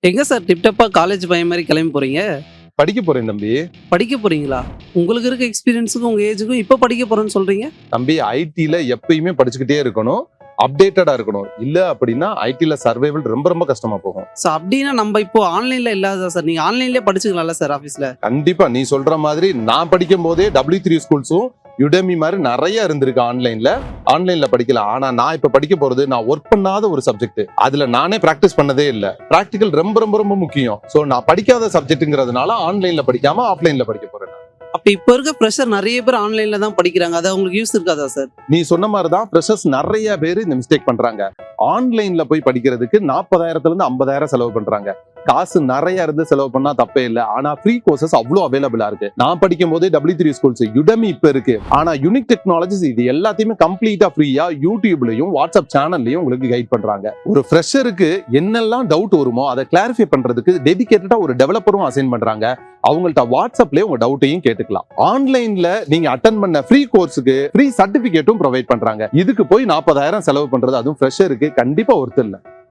எங்க sir டிப்டப்பா college பையன் மாரி கிளம்பி போறீங்க? படிக்க போறேன் தம்பி. படிக்க போறீங்களா? உங்களுக்கு இருக்க எக்ஸ்பீரியன்ஸுக்கும், உங்க ஏஜுக்கும் இப்ப படிக்க போறேன்னு சொல்றீங்க? தம்பி ஐடில எப்பயுமே படிச்சுக்கிட்டே இருக்கணும். அப்டேட்டடா இருக்கணும். இல்ல அப்படின்னா ஐடில சர்வைவல் ரொம்ப ரொம்ப கஷ்டமா போகும். ஸோ அப்டின்னா நம்ம இப்போ ஆன்லைன்ல இல்லாததா சார்? நீங்க ஆன்லைன்லயே படிச்சுக்கலாம்ல சார் ஆஃபீஸ்ல? கண்டிப்பா நீ சொல்ற மாதிரி நான் படிக்கும் போதே W3 ஸ்கூல்ஸும் யுடெமி மாதிரி நிறைய இருந்திருக்கு ஆன்லைன்ல படிக்கலாம். ஆனா நான் இப்ப படிக்க போறது நான் ஒர்க் பண்ணாத ஒரு சப்ஜெக்ட். அதுல நானே பிராக்டிஸ் பண்ணதே இல்ல. பிராக்டிகல் ரொம்ப ரொம்ப ரொம்ப முக்கியம். சோ நான் படிக்காத சப்ஜெக்ட்ங்கிறதுனால ஆன்லைன்ல படிக்காம ஆஃப்லைன்ல படிக்க போறேன். அப்ப இப்ப இருக்க ஃப்ரெஷர் நெறைய பேர் ஆன்லைன்ல தான் படிக்கிறாங்க. அது உங்களுக்கு யூஸ் இருக்காதா சார்? நீ சொன்ன மாதிரி தான் ஃப்ரெஷர்ஸ் நிறைய பேர் இந்த மிஸ்டேக் பண்றாங்க. ஆன்லைன்ல போய் படிக்கிறதுக்கு 40,000 இருந்து 50,000 செலவு பண்றாங்க. காசு நிறைய இருந்து செலவு பண்ணா தப்பே இல்லை. ஆனா ஃப்ரீ கோர்சஸ் அவ்வளவு அவைலபிளா இருக்கு. நான் படிக்கும் போதே W3 ஸ்கூல்ஸ் யுடெமி இப்ப இருக்கு. ஆனா யூனிக் டெக்னாலஜிஸ் இது எல்லாத்தையுமே கம்ப்ளீட்டா ஃப்ரீயா யூடியூப்லயும் வாட்ஸ்அப் சேனல்லையும் உங்களுக்கு கைட் பண்றாங்க. ஒரு ஃப்ரெஷருக்கு என்னெல்லாம் டவுட் வருமோ அதை கிளாரிஃபை பண்றதுக்கு டெடிகேட்டடா ஒரு டெவலப்பரும் அசைன் பண்றாங்க. அவங்கள்ட்ட வாட்ஸ்அப்லயே உங்க டவுட்டையும் கேட்டுக்கலாம். ஆன்லைன்ல நீங்க அட்டென்ட் பண்ண ஃப்ரீ கோர்ஸுக்கு ஃப்ரீ சர்டிபிகேட்டும் ப்ரொவைட் பண்றாங்க. இதுக்கு போய் 40,000 செலவு பண்றது அதுவும் ஃப்ரெஷருக்கு கண்டிப்பா ஒர்த் இல்ல.